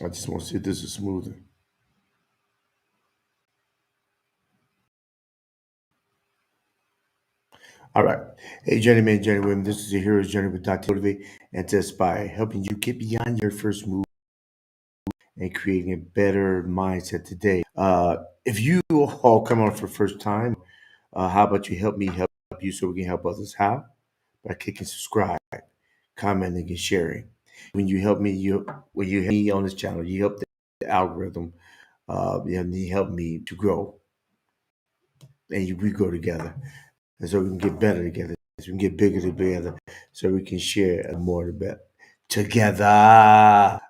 I just want to see if this is smoother. All right. Hey, journeyman, journeywomen, this is your hero's journey with Dr. Motivate and to inspire, helping you get beyond your first move and creating a better mindset today. If you all come on for the first time, how about you help you so we can help others? How? By clicking subscribe, commenting, and sharing. When you help me, when you help me on this channel, you help the algorithm, and you help me to grow, and we grow together, and so we can get better together, so we can get bigger together, so we can share more the better together.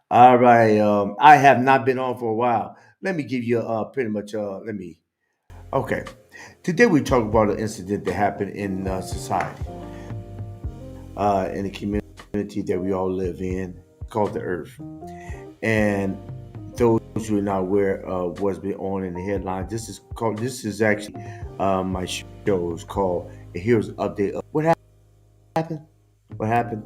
All right, I have not been on for a while. Let me give you pretty much let me. Okay, today we talk about an incident that happened in society, in the community that we all live in, called the Earth. And those who are not aware of what's been on in the headlines, this is actually my show is called a Hero's Update of what happened, what happened.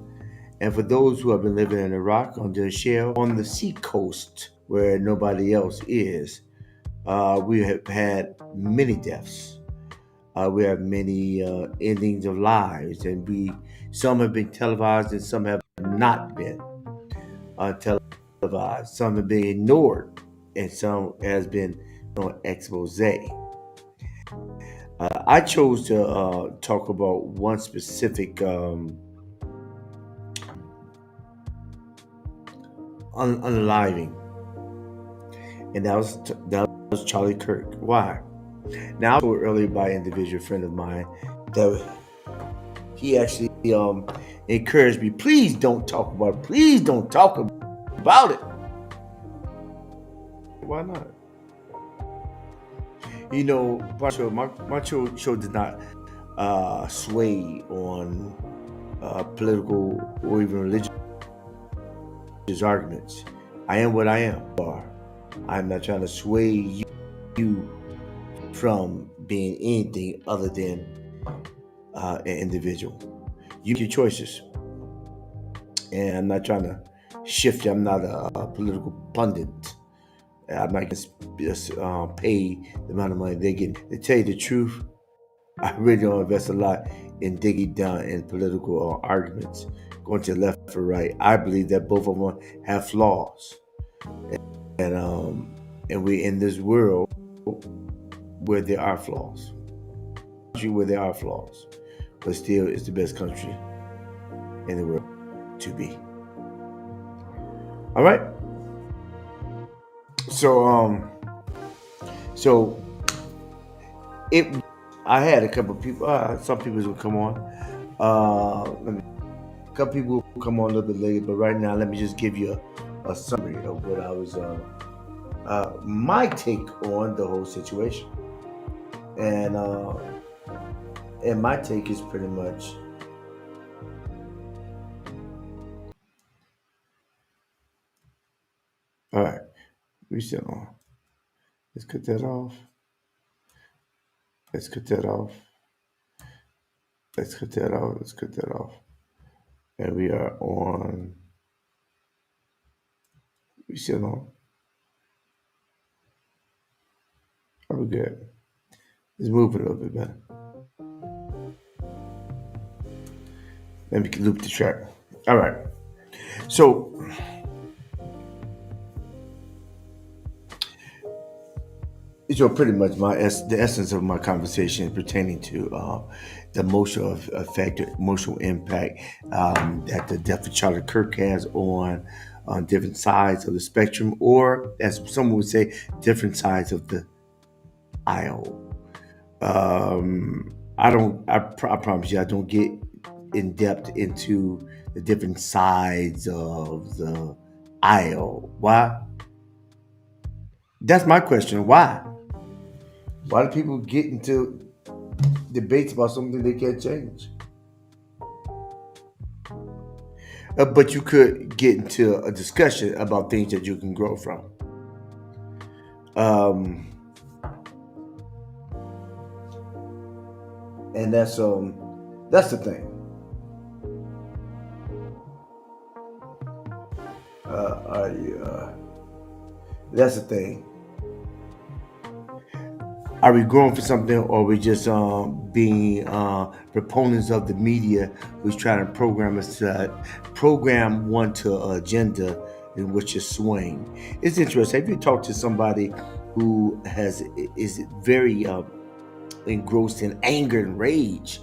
And for those who have been living in Iraq on the shell on the sea coast where nobody else is, we have had many deaths. We have many endings of lives, and we some have been televised and some have not been televised. Some have been ignored, and some has been on expose. I chose to talk about one specific unaliving, and that was Charlie Kirk. Why? Now, I was told earlier by an individual friend of mine that he actually encouraged me, please don't talk about it. Please don't talk about it. Why not? My show did not sway on political or even religious arguments. I am what I am. I'm not trying to sway you from being anything other than an individual. You make your choices, and I'm not trying to shift you. I'm not a political pundit. I'm not going to just pay the amount of money they get. To tell you the truth, I really don't invest a lot in digging down in political arguments, going to the left or right. I believe that both of them have flaws, and we're in this world where there are flaws, where there are flaws, but still, it's the best country in the world to be. All right. So so it. I had a couple of people. Some people will come on. A couple people will come on a little bit later, but right now, let me just give you a summary of what I was my take on the whole situation, and uh, and my take is pretty much all right. We still on. Let's cut that off. Let's cut that off. Let's cut that off. Let's cut that off. And we are on. We still on. Are we good? Let's move it a little bit better. Let me loop the track. All right. So pretty much the essence of my conversation pertaining to the emotional effect, emotional impact that the death of Charlie Kirk has on different sides of the spectrum, or as someone would say, different sides of the aisle. I promise you, I don't get in depth into the different sides of the aisle. Why? That's my question. Why? Why do people get into debates about something they can't change? But you could get into a discussion about things that you can grow from. Um, and that's the thing. Are you? That's the thing. Are we going for something, or are we just being proponents of the media who's trying to program us to program one to an agenda in which is swaying? It's interesting. Have you talked to somebody who is very engrossed in anger and rage,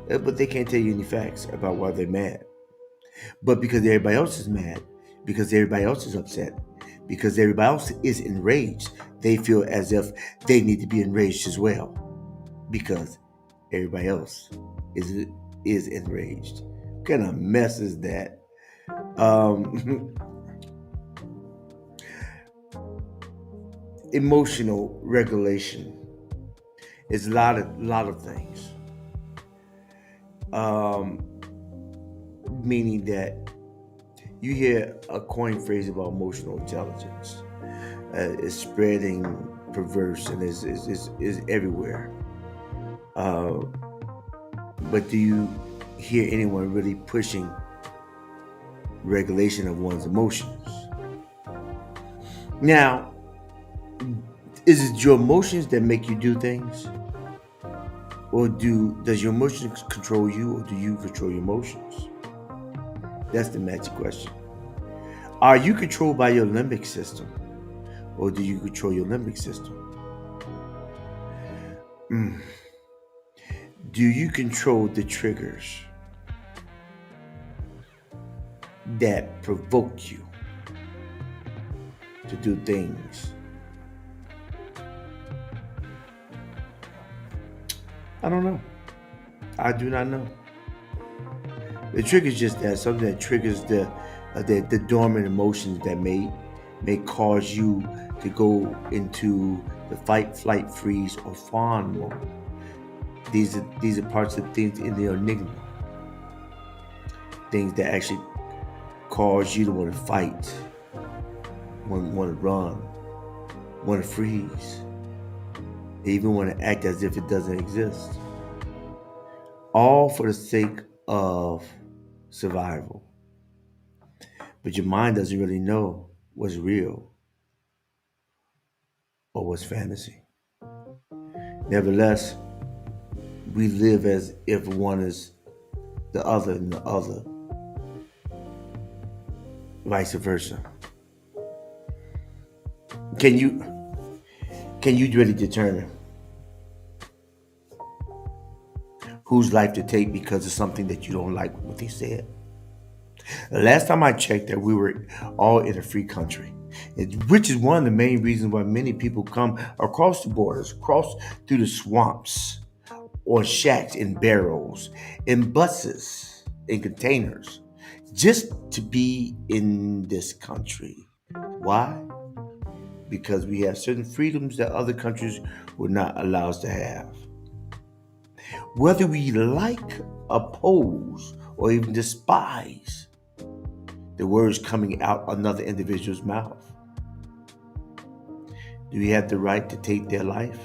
but they can't tell you any facts about why they're mad? But because everybody else is mad, because everybody else is upset, because everybody else is enraged, they feel as if they need to be enraged as well because everybody else is is enraged. What kind of mess is that? Um, Emotional regulation is a lot of things. Um, Meaning that you hear a coin phrase about emotional intelligence. It's spreading perverse and is everywhere. Uh, but do you hear anyone really pushing regulation of one's emotions? Now, is it your emotions that make you do things, or does your emotions control you, or do you control your emotions? That's the magic question. Are you controlled by your limbic system, or do you control your limbic system? Mm. Do you control the triggers that provoke you to do things? I don't know. I do not know. The trigger is just that, something that triggers the dormant emotions that may cause you to go into the fight, flight, freeze, or fawn mode. These are parts of things in the enigma, things that actually cause you to want to fight, want to run, want to freeze, even want to act as if it doesn't exist, all for the sake of survival. But your mind doesn't really know what's real or what's fantasy. Nevertheless, we live as if one is the other and the other, vice versa. Can you really determine whose life to take because of something that you don't like what they said? The last time I checked that we were all in a free country, which is one of the main reasons why many people come across the borders, cross through the swamps, or shacks in barrels, in buses, in containers, just to be in this country. Why? Because we have certain freedoms that other countries would not allow us to have. Whether we like, oppose, or even despise the words coming out another individual's mouth, do we have the right to take their life?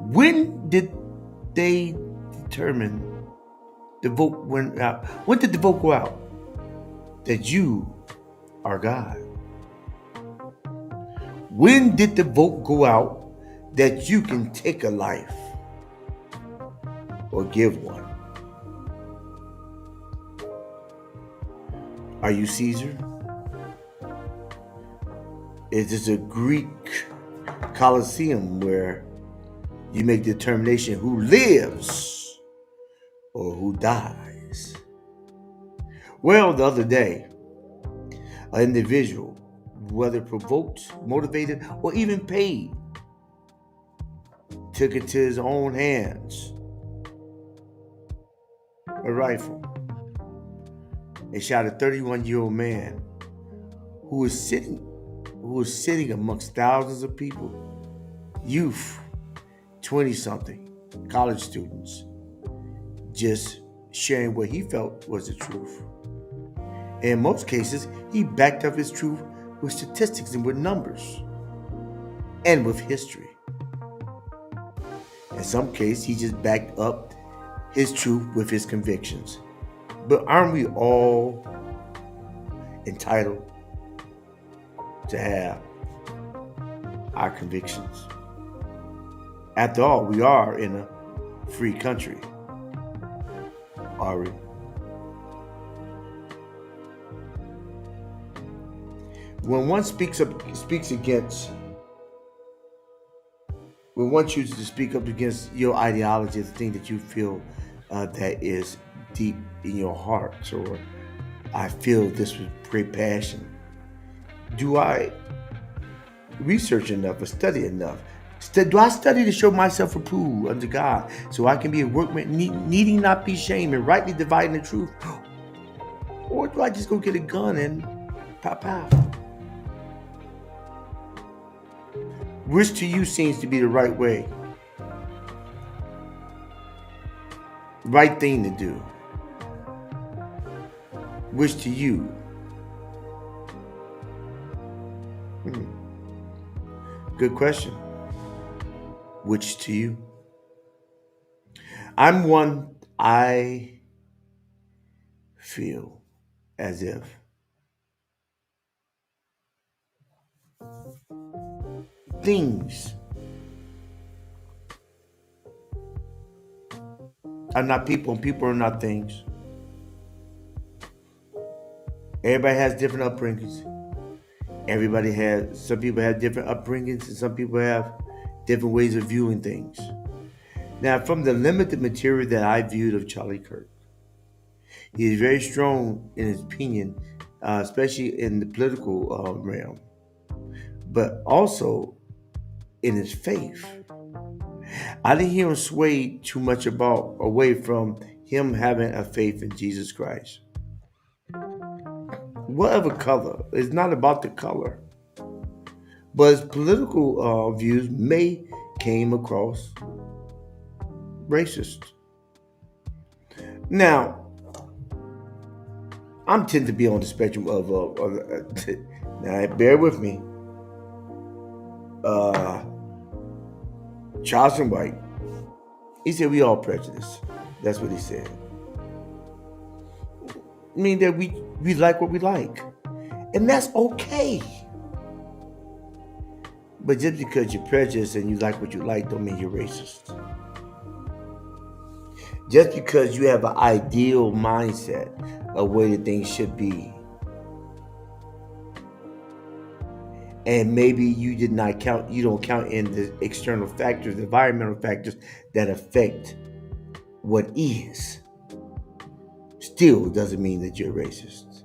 When did they determine the vote went out? When did the vote go out that you are God? When did the vote go out that you can take a life or give one? Are you Caesar? Is this a Greek Colosseum where you make determination who lives or who dies? Well, the other day, an individual, whether provoked, motivated, or even paid, took it to his own hands, a rifle, and shot a 31-year-old man who was sitting amongst thousands of people, youth, 20-something, college students, just sharing what he felt was the truth. In most cases, he backed up his truth with statistics and with numbers and with history. In some cases, he just backed up his truth with his convictions. But aren't we all entitled to have our convictions. After all, we are in a free country, are we? When one speaks against, when one chooses to speak up against your ideology, the thing that you feel that is deep in your heart, or I feel this with great passion. Do I research enough or study enough? Do I study to show myself approved unto God, so I can be a workman needing not be shamed and rightly dividing the truth? Or do I just go get a gun and pow pow? Which to you seems to be the right way, right thing to do? Which to you? Hmm, good question. Which to you? I'm one, I feel as if things are not people and people are not things. Everybody has different upbringings. Some people have different upbringings and some people have different ways of viewing things. Now, from the limited material that I viewed of Charlie Kirk, he is very strong in his opinion, especially in the political realm, but also in his faith. I didn't hear him sway too much about away from him having a faith in Jesus Christ. Whatever color, it's not about the color, but his political views may came across racist. Now, I'm tend to be on the spectrum of now bear with me. Uh, Charleston White, he said we all prejudiced. That's what he said. I mean that we like what we like, and that's okay. But just because you're prejudiced and you like what you like, don't mean you're racist. Just because you have an ideal mindset of way that things should be, and maybe you don't count in the external factors, the environmental factors that affect what is, still doesn't mean that you're racist.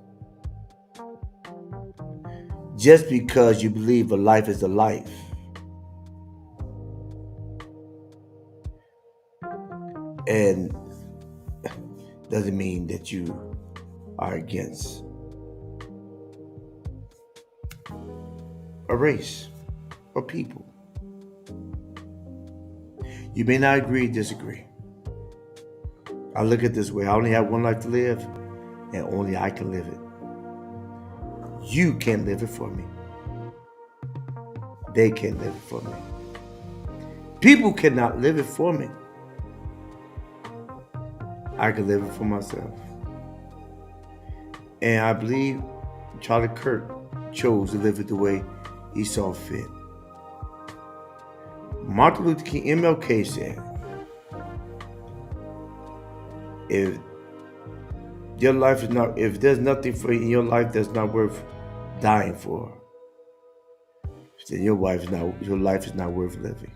Just because you believe a life is a life, and doesn't mean that you are against a race or people. You may not agree, disagree. I look at it this way: I only have one life to live, and only I can live it. You can't live it for me. They can't live it for me. People cannot live it for me. I can live it for myself. And I believe Charlie Kirk chose to live it the way he saw fit. Martin Luther King, MLK said, if if there's nothing for you in your life that's not worth dying for, then your life is not worth living.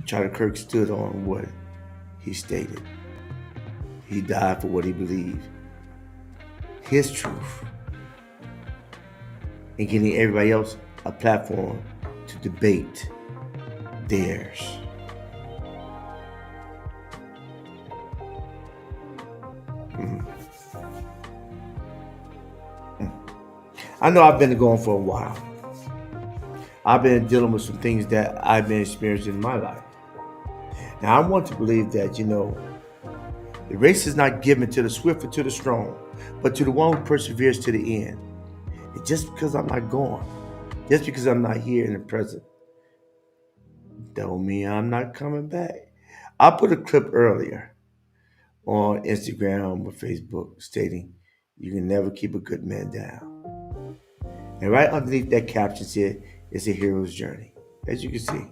Charlie Kirk stood on what he stated. He died for what he believed. His truth. And giving everybody else a platform to debate theirs. I know I've been going for a while. I've been dealing with some things that I've been experiencing in my life. Now, I want to believe that, the race is not given to the swift or to the strong, but to the one who perseveres to the end. And just because I'm not gone, just because I'm not here in the present, don't mean I'm not coming back. I put a clip earlier on Instagram or Facebook stating, you can never keep a good man down. And right underneath that caption said, It's a hero's journey. As you can see,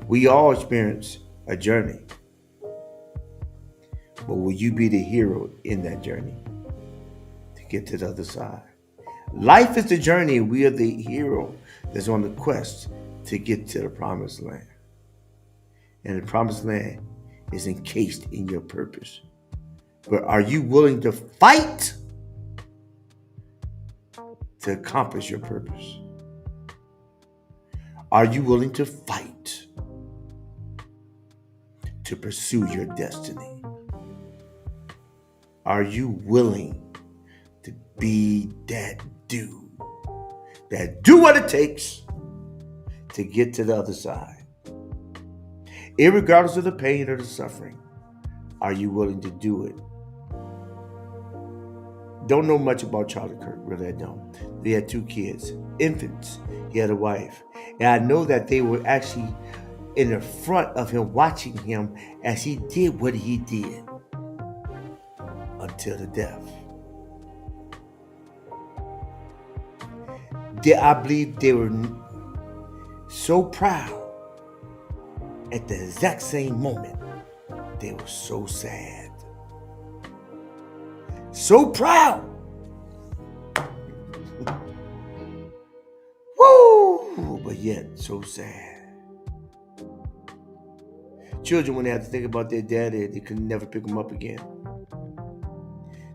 we all experience a journey, but will you be the hero in that journey to get to the other side? Life is the journey, and we are the hero that's on the quest to get to the promised land. And the promised land is encased in your purpose. But are you willing to fight to accomplish your purpose? Are you willing to fight to pursue your destiny? Are you willing to be that dude that do what it takes to get to the other side? Irregardless of the pain or the suffering, are you willing to do it? Don't know much about Charlie Kirk, really I don't. He had 2 kids, infants. He had a wife. And I know that they were actually in the front of him, watching him as he did what he did until the death. I believe they were so proud at the exact same moment. They were so sad. So proud. Woo! But yet so sad. Children, when they have to think about their daddy, they could never pick them up again.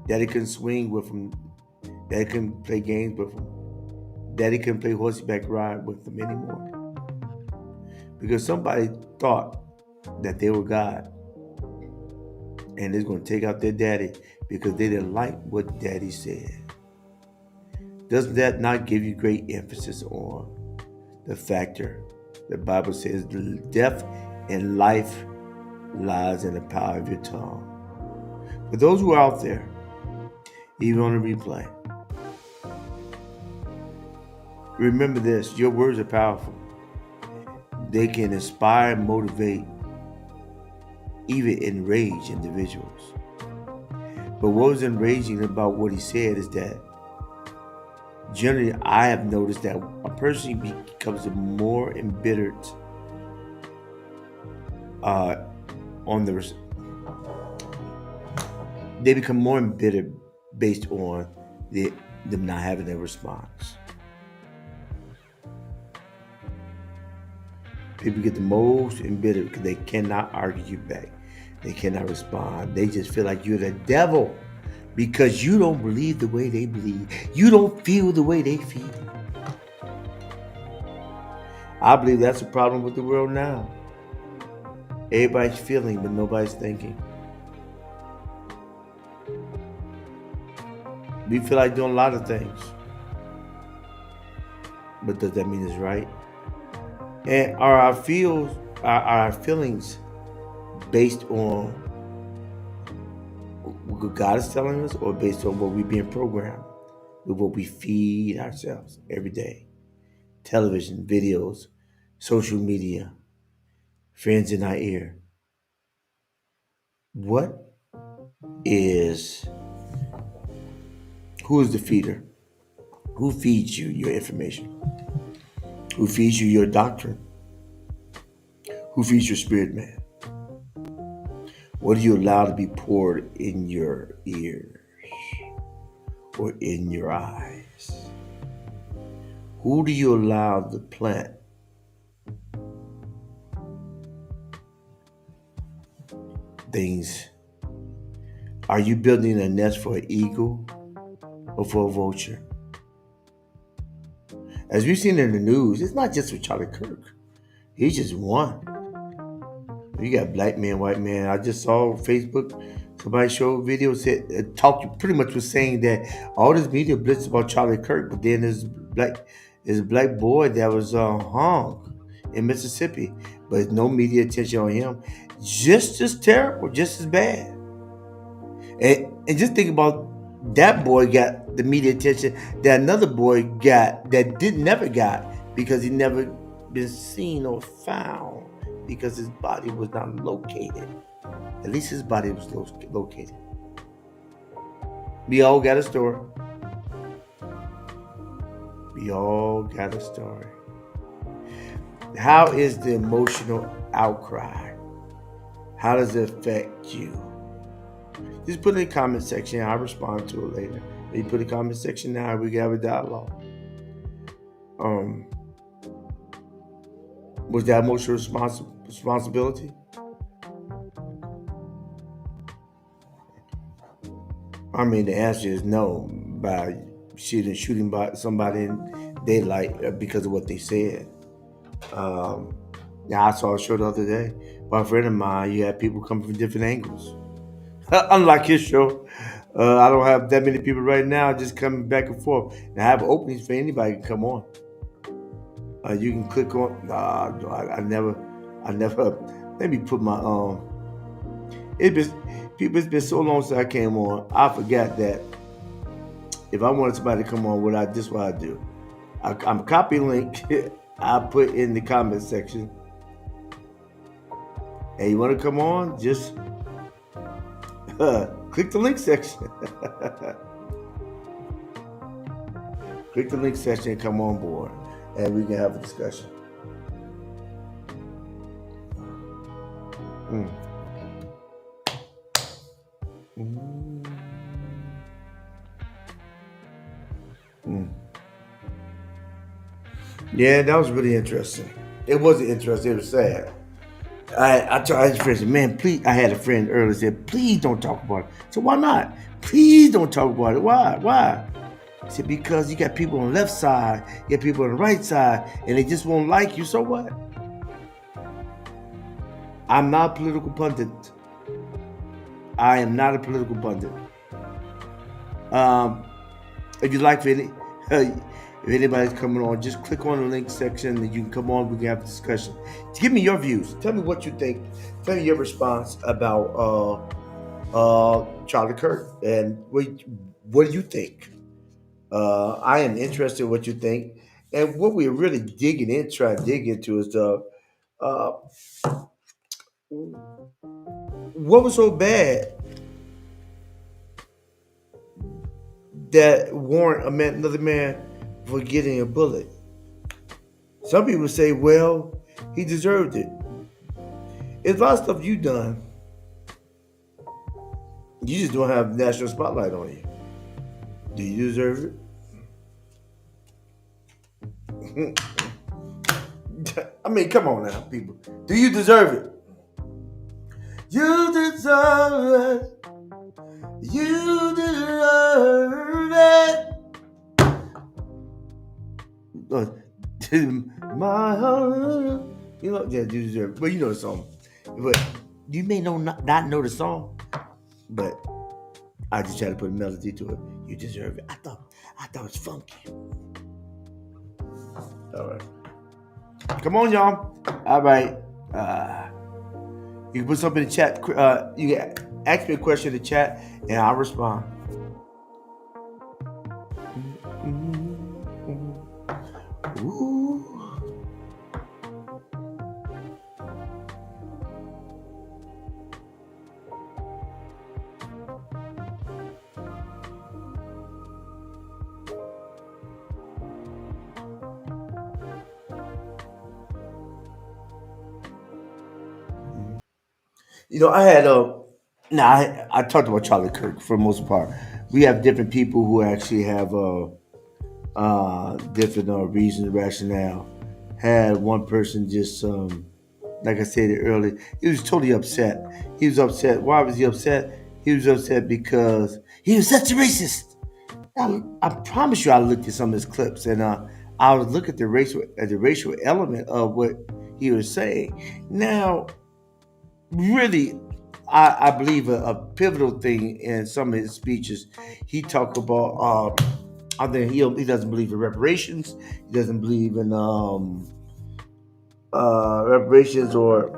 Daddy couldn't swing with them. Daddy couldn't play games with them. Daddy couldn't play horseback ride with them anymore. Because somebody thought that they were God. And they're going to take out their daddy because they didn't like what daddy said. Doesn't that not give you great emphasis on the factor? The Bible says death and life lies in the power of your tongue. For those who are out there, even on the replay, remember this: your words are powerful. They can inspire and motivate, even enrage individuals. But what was enraging about what he said is that generally I have noticed that a person becomes more embittered they become more embittered based on them not having a response. People get the most embittered because they cannot argue back. They cannot respond. They just feel like you're the devil because you don't believe the way they believe. You don't feel the way they feel. I believe that's a problem with the world now. Everybody's feeling, but nobody's thinking. We feel like doing a lot of things. But does that mean it's right? And are our feelings based on what God is telling us, or based on what we're being programmed with, what we feed ourselves every day? Television, videos, social media, friends in our ear. Who is the feeder? Who feeds you your information? Who feeds you your doctrine? Who feeds your spirit man? What do you allow to be poured in your ears or in your eyes? Who do you allow to plant things? Are you building a nest for an eagle or for a vulture? As we've seen in the news, it's not just with Charlie Kirk. He's just one. You got black man, white man. I just saw Facebook, somebody showed a video, pretty much was saying that all this media blitz about Charlie Kirk, but then there's a black boy that was hung in Mississippi, but no media attention on him. Just as terrible, just as bad. And just think about that boy got the media attention that another boy got that never got, because he never been seen or found, because his body was not located. At least his body was located. We all got a story. We all got a story. How is the emotional outcry? How does it affect you? Just put it in the comment section. I'll respond to it later. You put it in the comment section now. We can have a dialogue. Um, was that emotional responsibility? I mean, the answer is no. By shooting by somebody in daylight because of what they said. Um, yeah, I saw a show the other day by a friend of mine. You had people coming from different angles. Unlike his show, I don't have that many people right now just coming back and forth. And I have openings for anybody to come on. You can click on. I never. Let me put my It been people. It's been so long since I came on. I forgot that if I wanted somebody to come on, what I do. I'm copy link. I put in the comment section. Hey, you want to come on? Just click the link section. Click the link section and come on board, and we can have a discussion. Mm. Mm. Mm. Yeah, that was really interesting. It wasn't interesting. It was sad. I told his friends, man, please. I had a friend earlier said, please don't talk about it. So why not? Please don't talk about it. Why? Why? He said, because you got people on the left side, you got people on the right side, and they just won't like you. So what? I'm not a political pundit. I am not a political pundit. Um, if you'd like for any, if anybody's coming on, just click on the link section and you can come on. We can have a discussion. Give me your views. Tell me what you think. Tell me your response about Charlie Kirk and what do you think? I am interested in what you think. And what we're really trying to dig into is the uh, what was so bad that warrant another man for getting a bullet. Some people say, well, he deserved it. It's a lot of stuff you done. You just don't have national spotlight on you. Do you deserve it? I mean, come on now, people. Do you deserve it? You deserve it. You deserve it. My heart. You know, yeah, you deserve it. But you know the song. But you may not know the song, but I just try to put a melody to it. You deserve it. I thought it was funky. All right. Come on, y'all. All right. You can put something in the chat. You can ask me a question in the chat, and I'll respond. Ooh. You know, I had now I talked about Charlie Kirk for the most part. We have different people who actually have different reasons, rationale. Had one person just like I said earlier, he was totally upset. He was upset. Why was he upset? He was upset because he was such a racist. I promise you, I looked at some of his clips and I was looking at the racial element of what he was saying. Now, really, I believe a pivotal thing in some of his speeches, he talked about. I think he doesn't believe in reparations. He doesn't believe in reparations or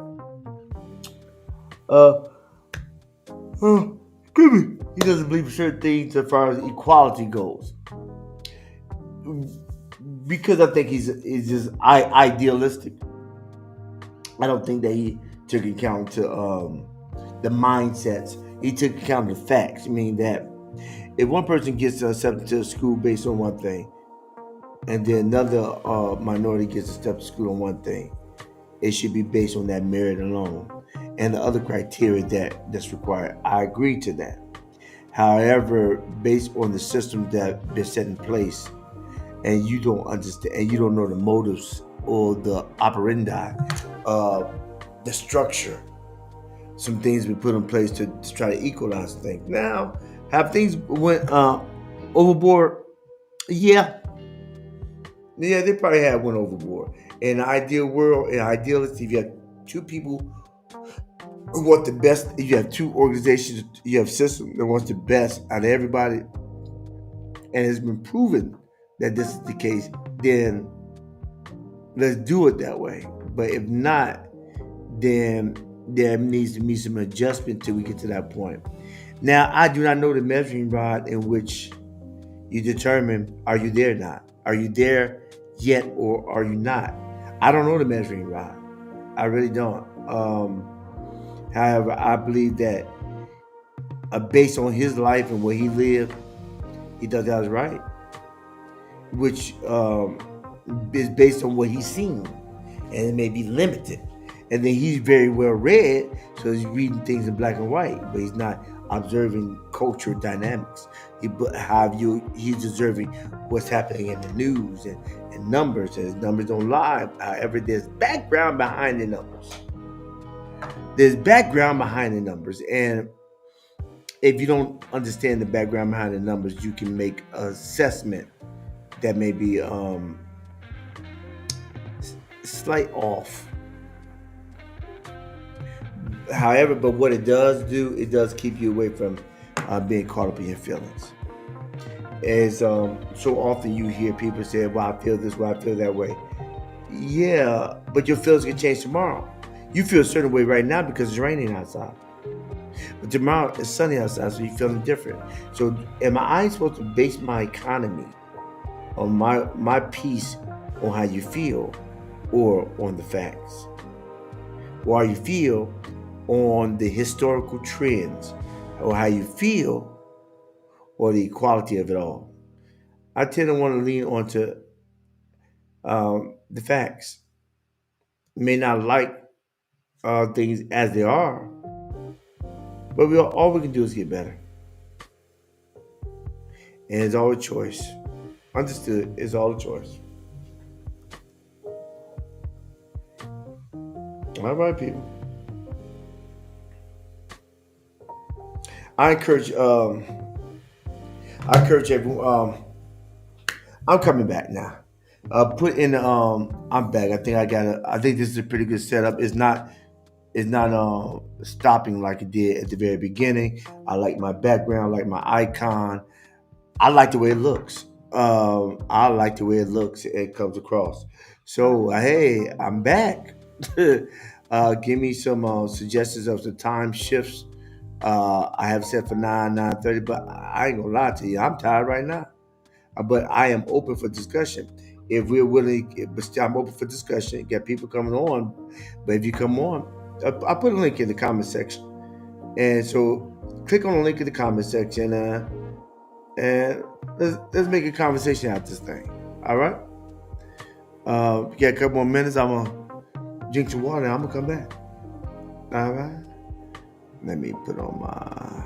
uh, excuse me. He doesn't believe in certain things as far as equality goes. Because I think he's just idealistic. I don't think that he took account to the mindsets. He took account of the facts. I mean that if one person gets accepted to a school based on one thing, and then another minority gets a step to school on one thing. It should be based on that merit alone and the other criteria that's required. I agree to that. However, based on the system that been set in place, and you don't understand, and you don't know the motives or the operandi, uh, the structure, some things been put in place to try to equalize things. Now, have things went overboard? Yeah, yeah, they probably had went overboard. In an ideal world, in an idealist, if you have two people who want the best, if you have two organizations, you have a system that wants the best out of everybody, and it's been proven that this is the case, then let's do it that way. But if not, then there needs to be some adjustment till we get to that point. Now, I do not know the measuring rod in which you determine are you there or not? Are you there yet or are you not? I don't know the measuring rod. I really don't. However, I believe that based on his life and where he lived, he does that right, which is based on what he's seen, and it may be limited. And then he's very well read, so he's reading things in black and white, but he's not observing culture dynamics. He's observing what's happening in the news and numbers, and numbers don't lie. However, there's background behind the numbers. There's background behind the numbers, and if you don't understand the background behind the numbers, you can make an assessment that may be slight off. However, but what it does do, it does keep you away from being caught up in your feelings. As so often you hear people say, "Well, I feel this way, I feel that way." Yeah, but your feelings can change tomorrow. You feel a certain way right now because it's raining outside, but tomorrow it's sunny outside, so you're feeling different. So, am I supposed to base my economy on my peace on how you feel, or on the facts, or how you feel on the historical trends, or how you feel, or the quality of it all? I tend to want to lean onto the facts. May not like things as they are, but all we can do is get better, and it's all a choice. Understood? It's all a choice. All right, people. I encourage. I encourage everyone. I'm coming back now. Put in. I'm back. I think I got. I think this is a pretty good setup. It's not stopping like it did at the very beginning. I like my background, I like my icon. I like the way it looks. I like the way it looks. It comes across. So hey, I'm back. Give me some suggestions of the time shifts. I have set for 9:30, but I ain't gonna lie to you. I'm tired right now. But I am open for discussion. If we're willing, but still, I'm open for discussion. Get people coming on, but if you come on, I put a link in the comment section, and so click on the link in the comment section, and let's make a conversation out of this thing. All right. We got a couple more minutes. I'm gonna drink some water. I'm gonna come back. All right. Let me put on my.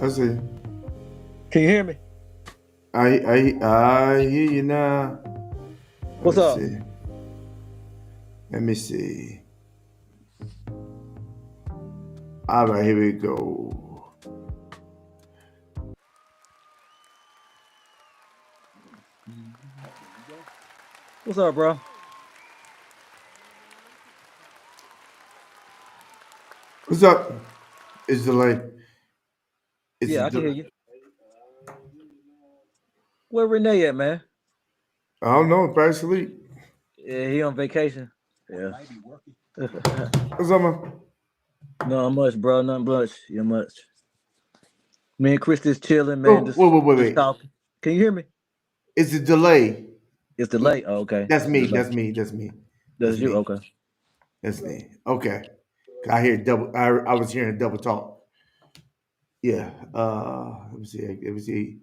I see. Can you hear me? I hear you now. What's Let's up? see. Let me see. All right, here we go. What's up, bro? What's up? Is the like? Is Yeah, I can hear the? you. Where Renee at, man? I don't know. Probably sleep. Yeah, he on vacation. Yeah. What's up, man? Not much, bro. Not much. You much. Me and Chris just chilling, man. Oh, wait, wait, wait, Just wait. talking. Can you hear me? It's a delay. It's delayed. Oh, okay. That's It's me. delayed. That's me. That's me. That's That's you. me. Okay. That's me. Okay. I hear double. I was hearing double talk. Yeah. Let me see. Let me see.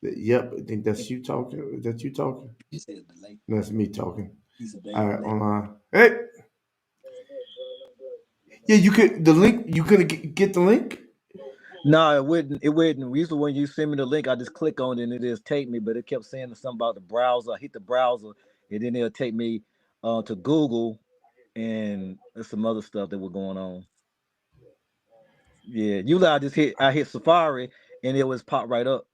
Yep. I think that's you talking. Is that you talking? No, that's me talking. All right. Online. Hey. Yeah. You could the link. You couldn't get the link. No, it wouldn't. It wouldn't. Usually, when you send me the link, I just click on it and it just take me. But it kept saying something about the browser. I hit the browser, and then it'll take me to Google, and there's some other stuff that was going on. Yeah, usually I hit Safari, and it was pop right up.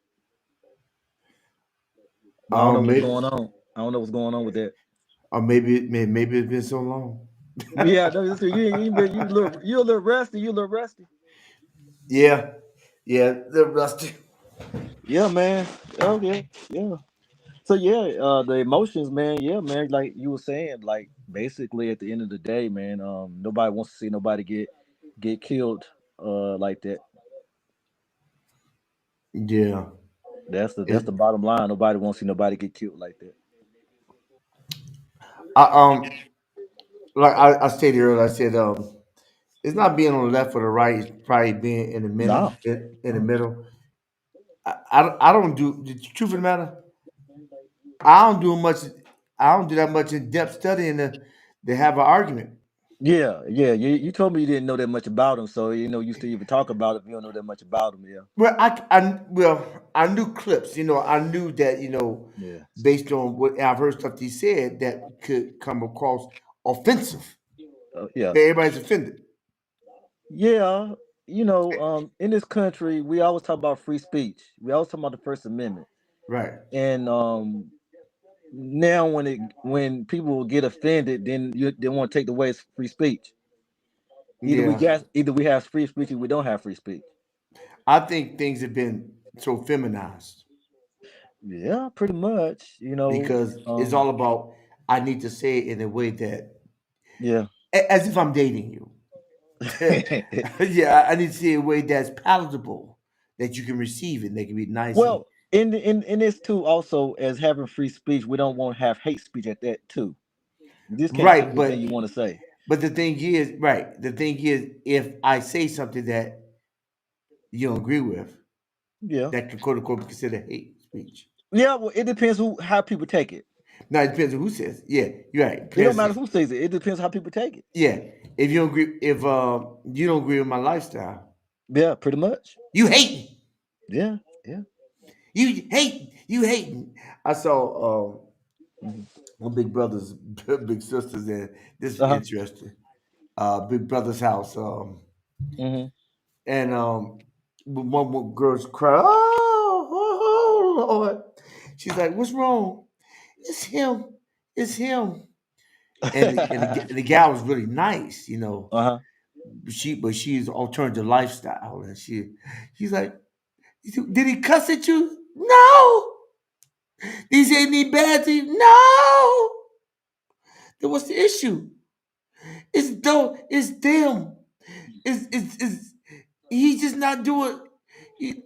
But I don't know what's Maybe. going on. I don't know what's going on with that. Or maybe it's been so long. Yeah, no, you a little rusty. You a little rusty. Yeah. Yeah. The rusty. Yeah, man. Oh yeah, yeah. So yeah, the emotions, man. Yeah, man. Like you were saying, like basically at the end of the day, man, nobody wants to see nobody get killed, like that. Yeah. That's It, the bottom line. Nobody wants to see nobody get killed like that. I like I stated earlier. I said it's not being on the left or the right. It's probably being in the middle. No. In the middle. I don't do the truth of the matter. I don't do much. I don't do that much in depth studying to have an argument. Yeah, yeah. You told me you didn't know that much about him, so you know you still even talk about it if you don't know that much about him. Yeah. Well, I knew clips. I knew that Yeah. based on what I've heard stuff he said that could come across offensive. Yeah. That everybody's offended. Yeah. In this country, we always talk about free speech. We always talk about the First Amendment, Right. and now when people get offended, then they want to take away free speech. Yeah. Either we have free speech or we don't have free speech. I think things have been so feminized Yeah, pretty much. because it's all about I need to say it in a way that Yeah. as if I'm dating you. Yeah, I need to say it in a way that's palatable, that you can receive it, that can be nice and Well, in this too, also as having free speech, we don't want to have hate speech at that too. You just can't say right. anything you want to say. But the thing is, right? The thing is, if I say something that you don't agree with, Yeah. that could quote unquote be considered hate speech. Yeah, well, it depends how people take it. Now it depends on who says. It. Yeah, you're right. It don't Depends. matter who says it. It depends how people take it. Yeah, if you don't agree, if you don't agree with my lifestyle, Yeah, pretty much. you hate me. Yeah, yeah. You hate. You hate me. I saw Hmm. my big brothers, big sisters, and this is Uh-huh. interesting. Big brother's house. Hmm. And one girl's crying. Oh, Lord. She's like, "What's wrong?" It's him. It's him. And the gal was really nice, Uh-huh. But she's alternative lifestyle, and she's like, "Did he cuss at you? No. Did he say anything bad to you? No. Then what's the issue? It's though. It's them. It's he's just not doing. He,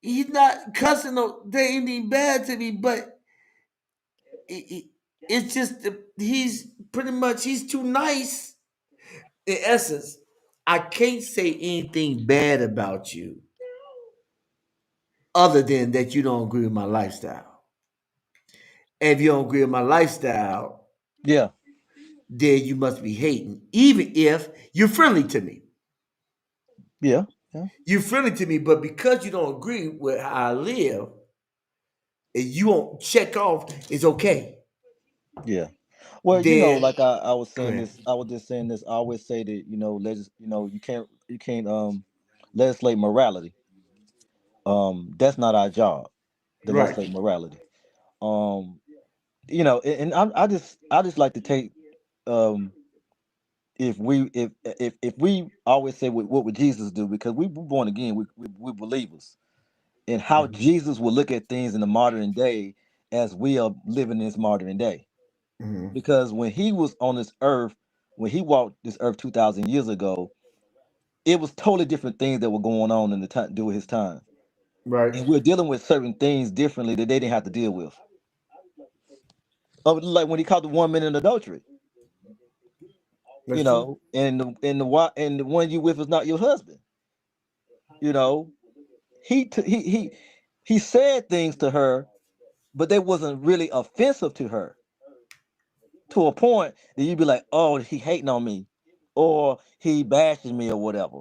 he's not cussing or saying anything bad to me, but it, it's just he's pretty much he's too nice. In essence, I can't say anything bad about you other than that you don't agree with my lifestyle. And if you don't agree with my lifestyle, Yeah, then you must be hating, even if you're friendly to me. yeah, yeah, You're friendly to me, but because you don't agree with how I live, and you won't check off, it's okay. yeah. Well, Then like I was go saying ahead. this, I was just saying this. I always say that you can't legislate morality. That's not our job to Right. legislate morality. Um, and I just like to take um if we always say what would Jesus do, because we were born again, we believers, and how Mhm. Jesus would look at things in the modern day as we are living in this modern day. Mhm. Because when he was on this earth, when he walked this earth 2,000 years ago, it was totally different things that were going on in the time during his time, Right. and we're dealing with certain things differently that they didn't have to deal with. Like when he caught the woman in adultery, That's true. and the one you with is not your husband. You know, he said things to her, but they wasn't really offensive to her to a point that you'd be like, oh, he hating on me, or he bashing me or whatever.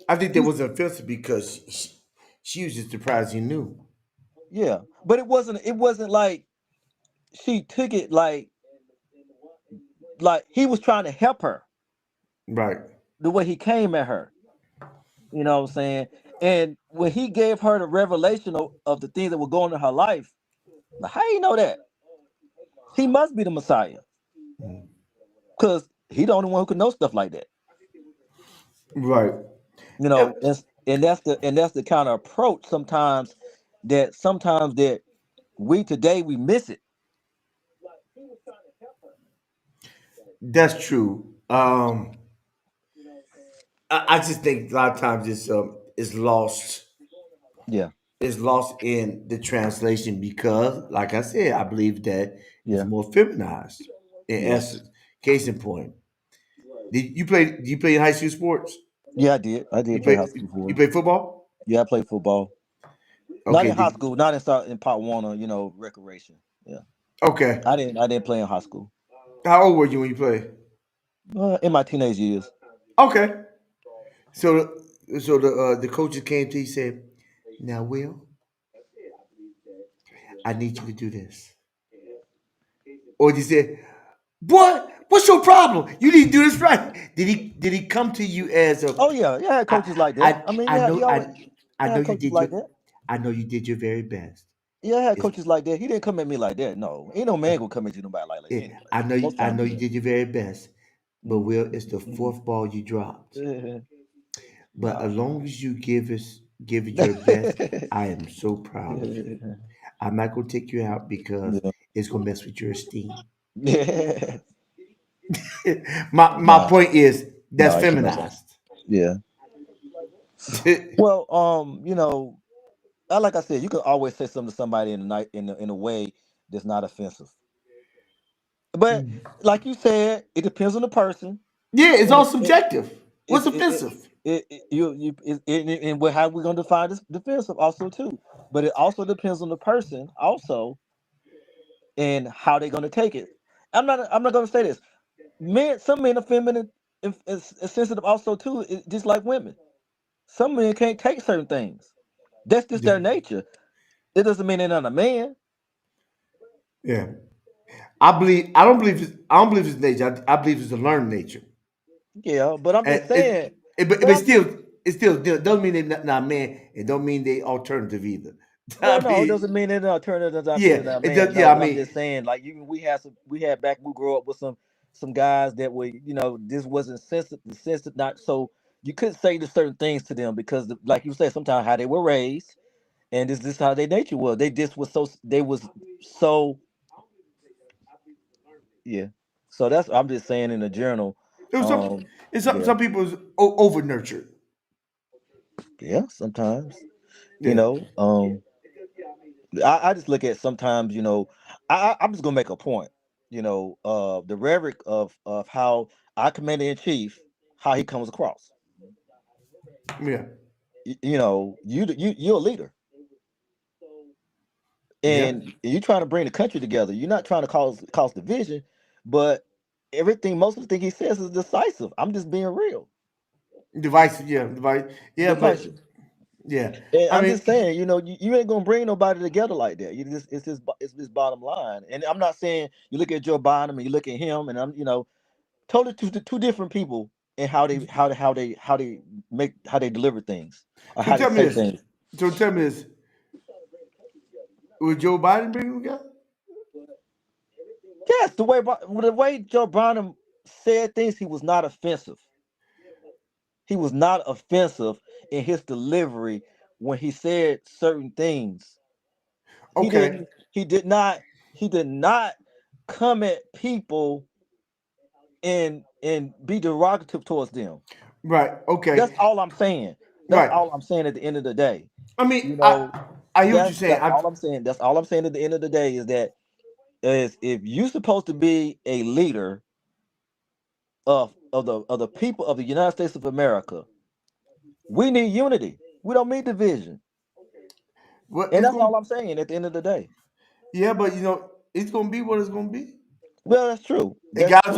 I think that He's, was offensive because she was just surprised he knew. yeah, but it wasn't like she took it like he was trying to help her Right. the way he came at her. You know what I'm saying? And when he gave her the revelation of the things that were going on in her life, like, how you know that? He must be the Messiah. Mm. Because he the only one who can know stuff like that. Right. You Yeah, know, and that's the kind of approach sometimes that we today we miss it. that's true. I just think a lot of times it's lost. Yeah, It's lost in the translation because, like I said, I believe that it's yeah, more feminized. In yeah. essence, case in point, did you play? Do you play in high school sports? Yeah, I did. I did You play play? high school You before. play football? Yeah, I played football. Not Okay. in high school, not in Part One or recreation. Yeah. Okay. I didn't play in high school. How old were you when you played? In my teenage years. Okay. So the coaches came to you and said, "Now, Will, I need you to do this," or they said, "What? What's your problem? You need to do this right." Did he come to you as a Oh yeah, yeah, I had I coaches like that. I I mean, I yeah, know you always I I know had you coaches did your like that. I know you did your very best. Yeah, I had It's coaches like that. He didn't come at me like that. No, ain't no man gonna come at you nobody like yeah, that anyway. Most I times know he you didn't. did your very best, but Mm, Will, it's the mm, fourth ball you dropped. mm. But Nah. as long as you give it your best, I am so proud of you. Yeah. I'm not gonna take you out because Yeah. it's gonna mess with your esteem. Yeah. My Nah. point is that's Nah, I should know that. feminized. Yeah. Well, like I said, you can always say something to somebody in a night in a way that's not offensive. But like you said, it depends on the person, Yeah, it's and all it subjective. it What's it, it, offensive? and how we're gonna define this defensive also too. But it also depends on the person also and how they're gonna take it. I'm not gonna say this. Some men are feminine and sensitive also too, just like women. Some men can't take certain things. That's just Yeah. their nature. It doesn't mean they're not a man. Yeah. I don't believe it's nature. I believe it's a learned nature. Yeah, but I'm And just saying. but But I'm just it still doesn't mean they're not man. It don't mean they alternative either. well, I no, it mean, doesn't mean they're not turning does not mean yeah, they're not it man. does. No, Yeah, I but I'm mean, just saying, like we had back when we grew up with some guys that were, this wasn't sensitive, not so you couldn't say the certain things to them because like you said, sometimes how they were raised and this how their nature was. They just was so they was so yeah. So that's I'm just saying in the journal. there was Yeah, some people's over nurtured. yeah, sometimes. You Yeah, know, I just look at sometimes, I'm just gonna make a point. The rhetoric of how our commander in chief, how he comes across. yeah, You're a leader, yeah. and you're trying to bring the country together. You're not trying to cause division, but most of the thing he says is decisive. I'm just being real, Divisive. Yeah, device. Yeah, but decisive. yeah. And I I'm mean, just saying, you ain't gonna bring nobody together like that. It's this bottom line. And I'm not saying you look at Joe Biden and you look at him, and I'm totally two different people in how they deliver things or so how they tell me say this. things. So tell me this. Would Joe Biden bring them together? Yes, the way Joe Biden said things, he was not offensive. He was not offensive in his delivery when he said certain things. He Okay. didn't. He did not. He did not come at people and be derogative towards them. Right. Okay. That's all I'm saying. That's Right. all I'm saying at the end of the day. I mean, You know, I hear what you're saying. that's all I'm saying. That's all I'm saying at the end of the day is that is if you're supposed to be a leader of the people of the United States of America, we need unity. We don't need division. What And it's that's going. all I'm saying at the end of the day. Yeah, but it's gonna be what it's gonna be. Well, that's true. And That's true.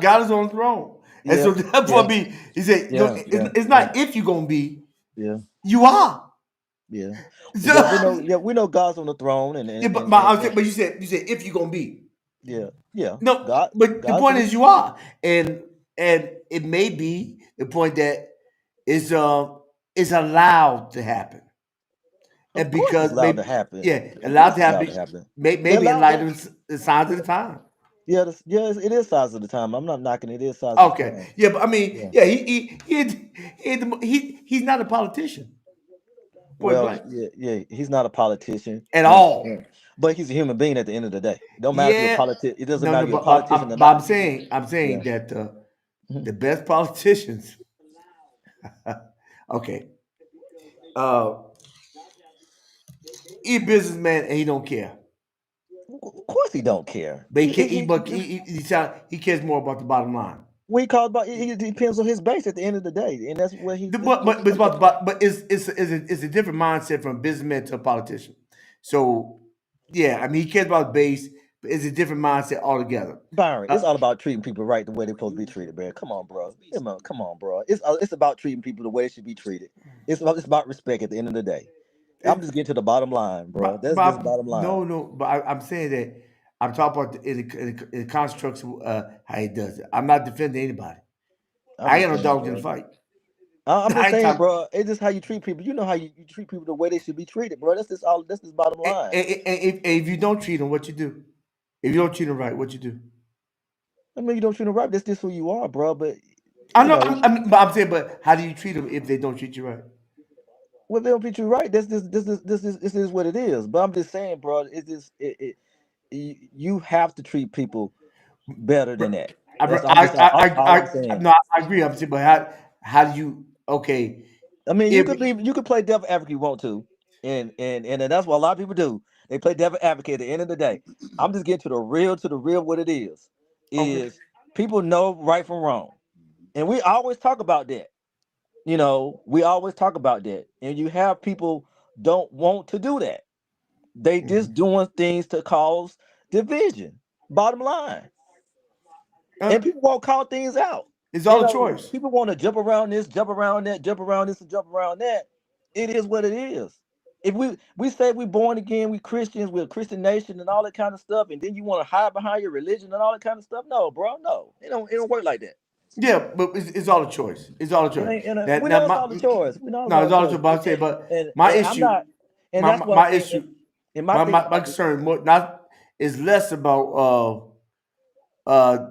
God is on the throne, and Yeah, so therefore, yeah, be he said, yeah, yeah, it's yeah, not if you're gonna be, yeah, you are. yeah. Yeah, we know. So, Yeah, we know God's on the throne, and yeah, and but and, and, and you said if you're gonna be. yeah, yeah. No, God, but the God's point on the is you are, and it may be the point that is allowed to happen, and Of course, it's because allowed to maybe happen. yeah, Of allowed course, to it's allowed happen, to happen. They maybe in allow light that. of the signs of Yeah, the time. yeah, it is size of the time. I'm not knocking it. It is size of the Okay, time. yeah, but I mean, Yeah. yeah, he's not a politician, point Well, blank, yeah, yeah. He's not a politician, at and, all. but he's a human being at the end of the day. It don't matter if you're a Yeah, politician. It doesn't no, matter no, if you're a but politician or but not. I'm saying Yeah. that Mhm. the best politicians, okay, uh, he a businessman and he don't care. Of course, he don't care. But he cares more about the bottom line. We call about it depends on his base at the end of the day, and that's what he that's what he But it's comes about down to. it's a different mindset from a businessman to a politician. So yeah, I mean he cares about base, but it's a different mindset altogether. Byron, Uh, it's all about treating people right the way they're supposed to be treated, man. Come on, bro. Come on, bro. It's about treating people the way they should be treated. It's about respect at the end of the day. I'm it, just getting to the bottom line, bro. That's just but bottom line. no, but I'm saying that I'm talking about in the constructs how he does it. I'm not defending anybody. I'm I just ain't no saying, dog in the bro. fight. I'm I just ain't saying, talking. bro. It's just how you treat people. You know how you treat people the way they should be treated, bro. That's just all. That's just bottom line. If you don't treat them, what you do? If you don't treat them right, what you do? I mean, you don't treat them right. That's just who you are, bro. But I you know, know, but I'm saying, but how do you treat them if they don't treat you right? well, they don't treat you right. This is what it is. But I'm just saying, bro. It's just you have to treat people better than that. That's I'm just all I'm saying. No, I agree. I'm saying, but how do you? Okay, I mean, if you could play devil advocate if you want to, and that's what a lot of people do. They play devil advocate at the end of the day. I'm just getting to the real what it okay, is people know right from wrong, and we always talk about that. We always talk about that, and you have people don't want to do that. They just mhm. doing things to cause division. Bottom line. uh, And people won't call things out. it's all a choice. People want to jump around this, jump around that, jump around this, and jump around that. It is what it is. If we say we born again, we Christians, we're a Christian nation, and all that kind of stuff, and then you want to hide behind your religion and all that kind of stuff. No, bro, no, it don't work like that. Yeah, but it's all a choice. It's all a It choice. ain't. And That we now know it's my all the choice. We know it's no, all it's the all a choice. choice. But I'm saying, but And, my and I'm issue, not. And that's what. my issue, And my thing my about this. concern more not is less about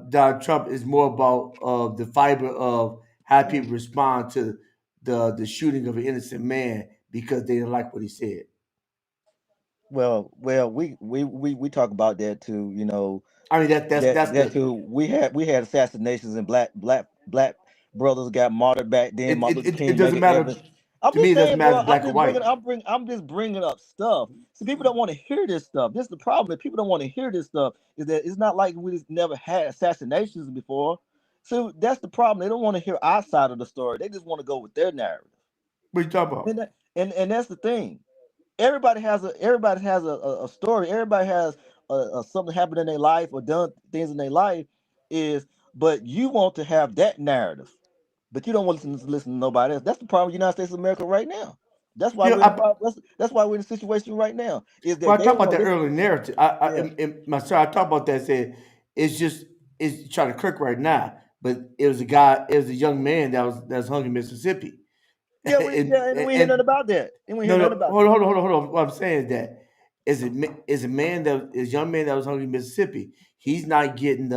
Donald Trump is more about the fiber of how people respond to the shooting of an innocent man because they didn't like what he said. Well, we talk about that too. I mean that's That the too. We had assassinations and black brothers got martyred back then. Martin Luther it King, doesn't Medgar matter Evers. I'm to me. just It doesn't saying, matter if bro. it's black or white. I'm just bringing up stuff. See, people don't want to hear this stuff. This is the problem. That people don't want to hear this stuff. Is that it's not like we just never had assassinations before. So that's the problem. They don't want to hear our side of the story. They just want to go with their narrative. What you talking And about? that's the thing. Everybody has a story. Everybody has something happened in their life or done things in their life is, but you want to have that narrative, but you don't want to listen to nobody else. That's the problem with the United States of America right now. That's why Yeah, we're in the problem. That's why we're in the situation right now. Is well, that I they talked don't about want that to listen. earlier narrative. Yeah. My son, I talked about that. Said it's just it's trying to Kirk right now, but it was a guy, it was a young man that was hung in Mississippi, And we hear nothing and about that. And we hear no, nothing about hold that. on, hold on. What I'm saying is that is a man that is a young man that was hung in Mississippi. He's not getting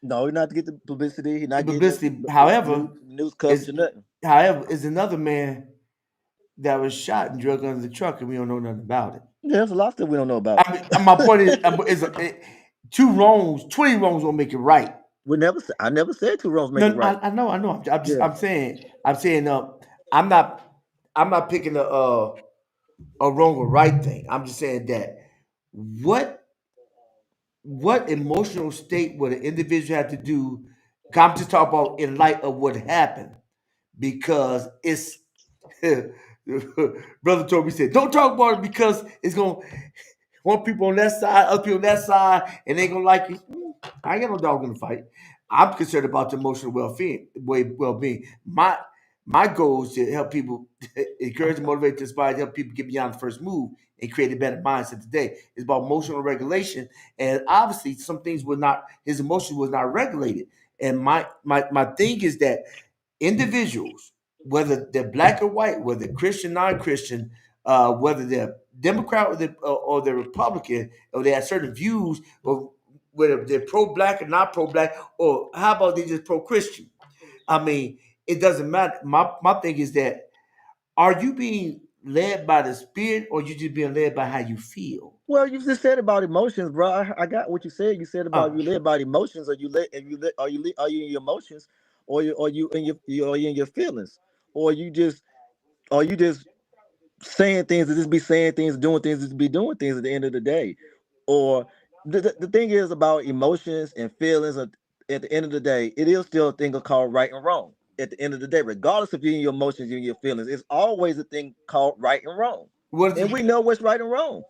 No, he's not to get the publicity. He's the not getting publicity. the news coverage Is or nothing. is another man that was shot and drugged under the truck, and we don't know nothing about it. Yeah, there's a lot that we don't know about. I mean, my point is, two wrongs, 20 wrongs won't make it right. I never said two wrongs make a No, right. I know, I know. Yeah. I'm saying, I'm not, I'm not picking a wrong or right thing. I'm just saying that what what emotional state would an individual have to do? 'Cause I'm just talking about in light of what happened because it's brother told me, he said, don't talk about it because it's gonna one people on that side, other people on that side, and they gonna like you. I ain't got no dog in the fight. I'm concerned about the emotional well-being. My goal is to help people encourage and motivate, to inspire, help people get beyond the first move and create a better mindset today. It's about emotional regulation, and obviously some things were not, his emotions was not regulated. And my thing is that individuals, whether they're black or white, whether Christian, non-Christian, whether they're Democrat or they're Republican, or they have certain views, or whether they're pro-black or not pro-black, or how about they just pro-Christian? I mean, it doesn't matter. My thing is that, are you being led by the spirit, or you just being led by how you feel? Well, you just said about emotions, bro. I got what you said. You said about Uh, you led by emotions, or you led, and you led, are you in your emotions, or you in are you in your feelings, or you just are you just saying things to just be saying things, doing things to just be doing things at the end of the day, or the thing is about emotions and feelings. At the end of the day, it is still a thing called right and wrong. At the end of the day, regardless if you're in your emotions, you're in your feelings, it's always a thing called right and wrong, what and we know what's right and wrong.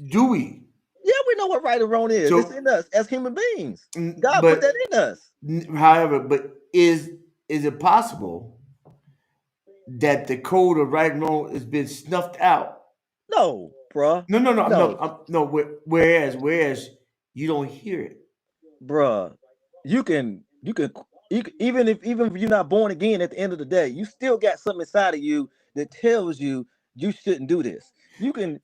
do we? Yeah, we know what right and wrong is. It's So, in us as human beings. God put but that in us. however, but is it possible that the code of right and wrong has been snuffed out? No, bruh. No, no, no, No, no. Whereas you don't hear it. bruh. You can even if you're not born again at the end of the day, you still got something inside of you that tells you you shouldn't do this. You can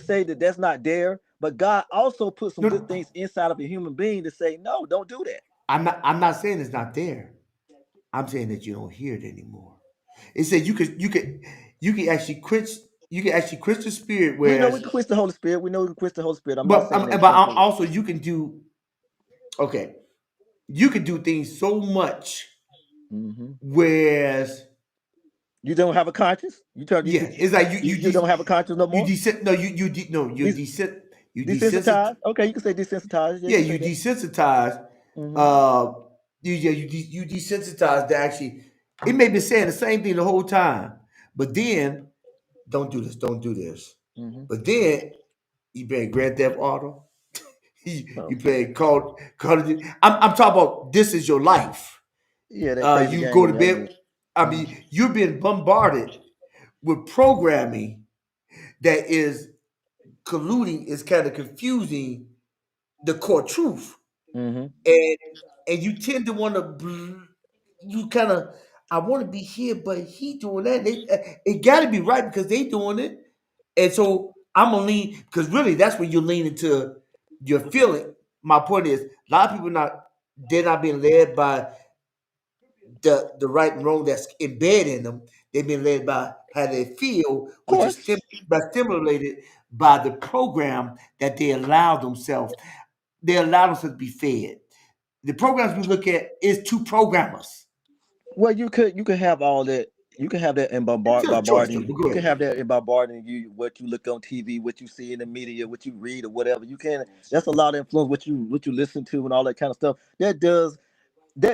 say that that's not there, but God also put some good No, things inside of a human being to say no, don't do that. I'm not saying it's not there. I'm saying that you don't hear it anymore. It said you can actually quench the spirit. We know we Whereas, can quench the Holy Spirit. We know we can quench the Holy Spirit. I'm not saying that you but can't quench. also you can do, okay. You can do things so much, Hmm. whereas, You don't have a conscience. yeah, it's like You don't have a conscience no you more. descent no you de, no Des- you desensitize. Desensitized. Okay, you can say desensitized. Yeah, you Yeah, can say you that. desensitize. Hmm. You desensitize to actually. It may be saying the same thing the whole time, but then don't do this, don't do this. Hmm. But then you play Grand Theft Auto. You Oh, play Call of Duty. I'm talking about this is your life. yeah, that crazy You go game. to Yeah, yeah. bed. I Mhm. mean, you're being bombarded with programming that is colluding, is kind of confusing the core truth, Mhm. and you tend to want to, you kind of, I want to be here, but he doing that. It got to be right because they doing it, and so I'm gonna lean, because really that's when you lean into your feeling. My point is, a lot of people not, they're not being led by the right and wrong that's embedded in them. They've been led by how they feel, Of which is course. stimulated by the program that they allow themselves. They allow themselves to be fed. The programs we look at is two programmers. Well, you could have all that. You can have that in It's still a choice, though. bombarding. But go You can ahead. have that in bombarding you. What you look on TV, what you see in the media, what you read, or whatever. You can. That's a lot of influence. What you listen to and all that kind of stuff. That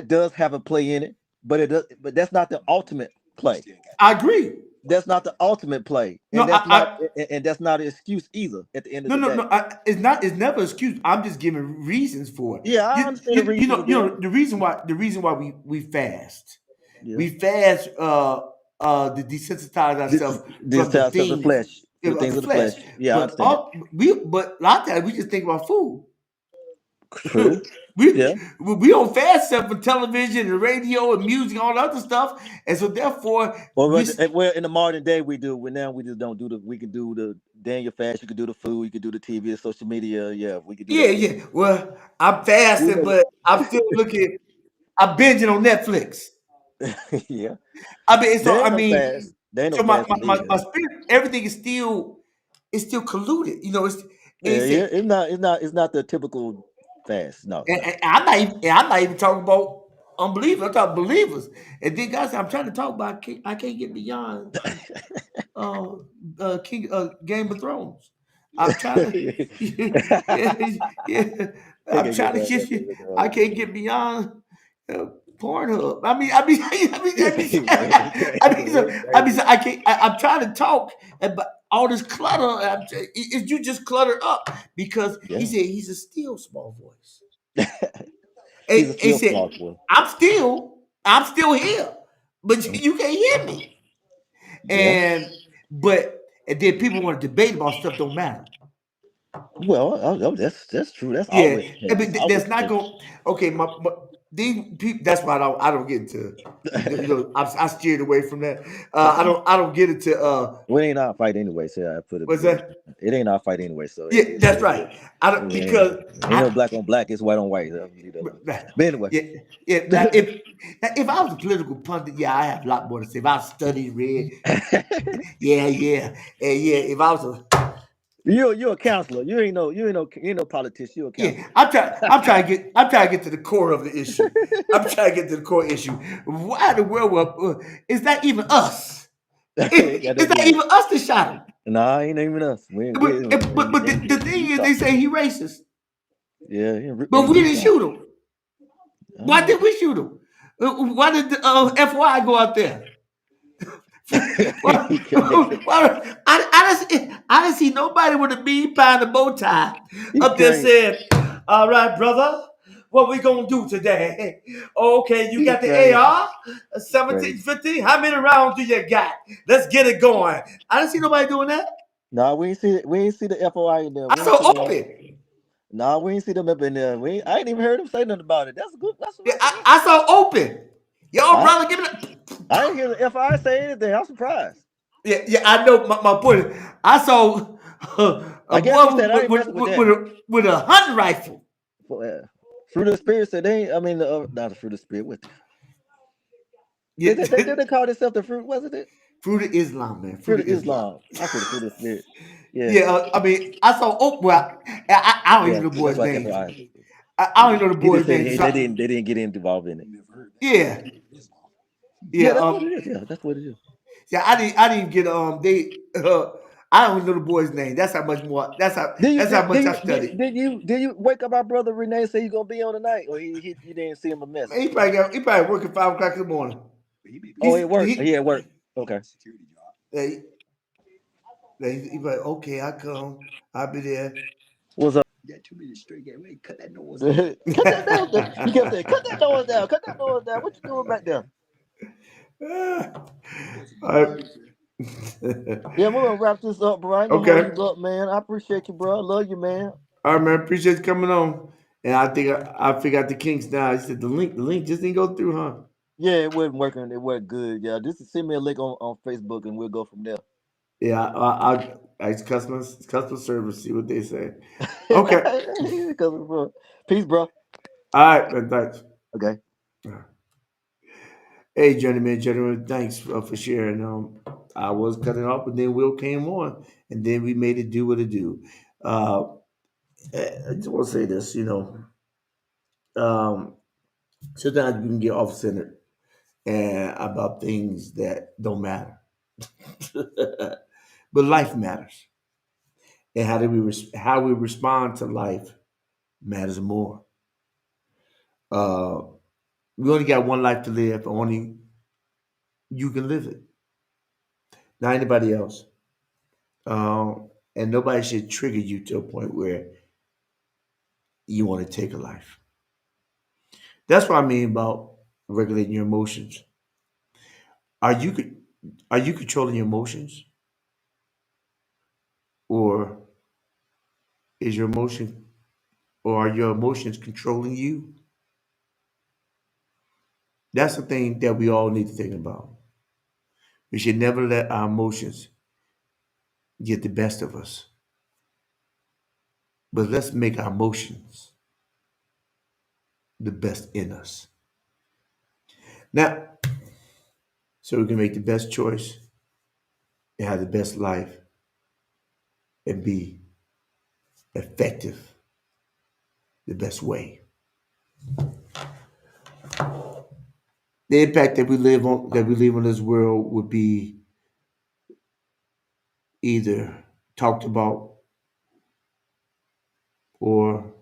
does have a play in it, but it does. But that's not the ultimate play. I agree. That's not the ultimate play, No, and that's not an excuse either. At the end of no, the no, day, no. It's not. It's never an excuse. I'm just giving reasons for it. yeah, I understand the reasons as You well. know the reason why we fast. Yeah, We fast to desensitize this ourselves this from the ties to the things flesh, to the of things the of the flesh. flesh. Yeah, I understand that. But a lot of times we just think about food. True. Yeah. We don't fast stuff for television and radio and music and all the other stuff, and so therefore we. Well, in the modern day, we do. Well, now we just don't do the. We can do the Daniel fast. You can do the food. You can do the TV, the social media. Yeah, we can do Yeah, that. Yeah. yeah. Well, I'm We fasting, know. but I'm still looking. I'm binging on Netflix. Yeah. So There I ain't no mean, fast. There ain't no so fast for me. my spirit, everything is still, it's still colluded. You know, it's, and Yeah, he said, yeah. It's not. It's not. It's not the typical. fast. No, And, no. I'm not even talking about unbelievers. I'm talking believers. And then God said, I'm trying to talk about I can't get beyond uh, Game of Thrones. I'm trying to, yeah, yeah. He I'm can get trying to that. get you. I can't get beyond uh, Pornhub. I mean, so I can't. I'm trying to talk, but all this clutter, you just clutter up because he Yeah. said he's a still small voice. He's a He still said, small boy. I'm still here, but Mhm. you can't hear me. Yeah. And and then people want to debate about stuff don't matter. Well, that's true. That's Yeah, always the I case. mean It's always that's the not case. going. Okay, these people. That's why I don't get into. I steered away from that. I don't get into. Well, it ain't our fight anyway. So I put it. What's that? It ain't our fight anyway. So Yeah, it is what that's it is. right. I don't Yeah. because Ain't no I. black on black. It's white on white. I'll leave that alone. But anyway. Yeah, yeah. Now, if I was a political pundit, yeah, I have a lot more to say. If I studied, read, yeah, yeah, and yeah. If I was a You're a counselor. You ain't no politician. You're a Yeah, counselor. I'm trying to get to the core of the issue. I'm trying to get to the core issue. Why in the world is that even us? Ain't got Is nothing to that do with even it. us that shot him? Nah, ain't even us. But the thing is, Utah. they say he racist, Yeah, but in we didn't Utah. shoot him. Why did we shoot him? Why did the FY go out there? Why, I didn't see nobody with a mean pie and a bow tie You up there crazy. saying, "All right, brother, what we gonna do today? Okay, you You got the crazy. AR, You 17, crazy. 15. How many rounds do you got? Let's get it going." I didn't see nobody doing that. Nah, we ain't see the FOI in there. I We ain't saw see them. open. Nah, we ain't see them up in there. I ain't even heard them say nothing about it. That's good. Yeah, That's a good. I saw open. Y'all, I brother, give me that. I didn't hear the FI say anything. I'm surprised. Yeah, yeah, I know my point. I saw a I guess he boy said I ain't messing with that. with a hunting rifle. For, Fruit of the Spirit said they ain't, I mean, not the Fruit of the Spirit. What Yeah, did they call themselves the fruit? Wasn't it Fruit of Islam, man. Fruit Fruit of of Islam. Islam? I said the Fruit of the Spirit. Yeah, Yeah, I mean, I saw. Oh, well, I don't even yeah. know the That's boy's why name. FOI. I don't even know the He just boy's said name. hey, they So, didn't get involved in it. yeah, Yeah, yeah, that's what it is. Yeah, that's what it is. yeah. I didn't get they. I don't even know the boy's name. That's how much more. Did you That's how did, much did I you studied. did you wake up our brother Renee say you gonna be on tonight, or you didn't see him a Man, message? he probably working 5 o'clock in the morning. Oh, He's it worked. he. Yeah, it worked. Okay. He, he like, okay, I come. I'll be there. What's up? Cut that down. He kept saying, "Cut that noise down. Cut that noise down." What you doing back there? All right. Yeah, we're gonna wrap this up, bro. I ain't gonna hold Okay. you up, man. I appreciate you, bro. I love you, man. All right, man. Appreciate you coming on. And I think I figured out the kinks now. He said the link just didn't go through, huh? Yeah, it wasn't working. It wasn't good. Yeah, just send me a link on Facebook and we'll go from there. Yeah, I it's customer service. See what they say. Okay. 'Cause, bro, peace, bro. All right, man. Thanks. Okay. Hey, gentlemen, thanks for sharing. I was cutting off, but then Will came on, and then we made it do what it do. Uh, I just want to say this, um, sometimes we can get off centered and about things that don't matter, but life matters, and how we respond to life matters more. Uh, we only got one life to live. Only you can live it, not anybody else. And nobody should trigger you to a point where you want to take a life. That's what I mean about regulating your emotions. Are you are you controlling your emotions, or is your emotion or are your emotions controlling you? That's the thing that we all need to think about. We should never let our emotions get the best of us, but let's make our emotions the best in us. Now, so we can make the best choice and have the best life and be effective the best way. The impact that we live on this world would be either talked about or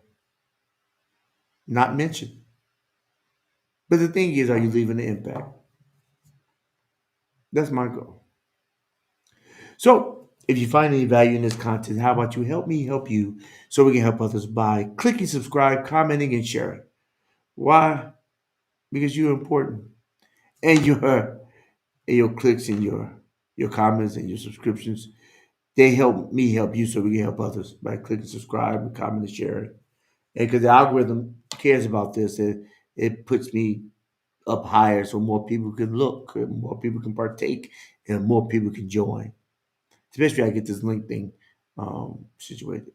not mentioned. But the thing is, are you leaving an impact? That's my goal. So, if you find any value in this content, how about you help me help you so we can help others by clicking subscribe, commenting, and sharing? Why? Because you're important. And your clicks and your comments and your subscriptions, they help me help you so we can help others by clicking subscribe and comment and sharing. And because the algorithm cares about this, it puts me up higher so more people can look, and more people can partake, and more people can join. Especially I get this link thing situated.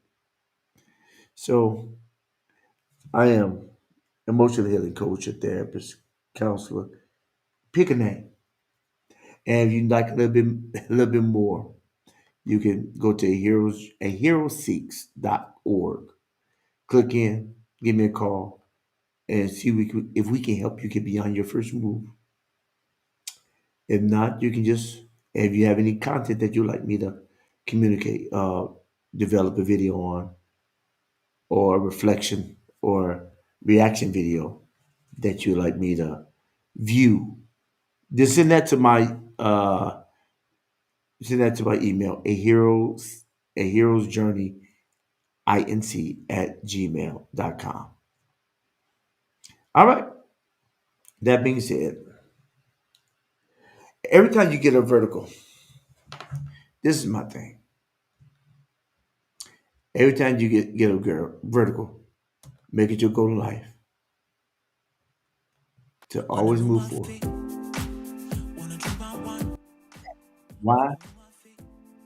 So I am emotional healing coach, a therapist, counselor. Pick a name, and if you'd like a little bit more, you can go to aheroseeks.org. Click in, give me a call, and see if we can help you get beyond your first move. If not, you can just, if you have any content that you'd like me to communicate, develop a video on, or a reflection or reaction video that you'd like me to view, just send that to my email, a hero's journey inc at gmail.com. All right. That being said, every time you get a vertical, this is my thing. Every time you get a vertical, make it your goal in life to always move forward. Why?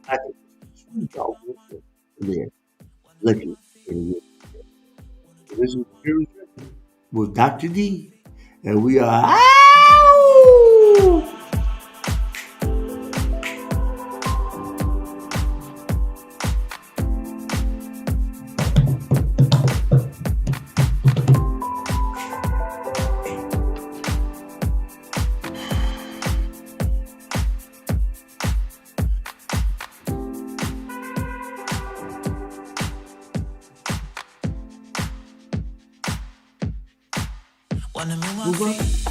I can see y'all there looking in you. This is Heroes Journey with Dr. D, and we are out. Wanna move my Move up. feet.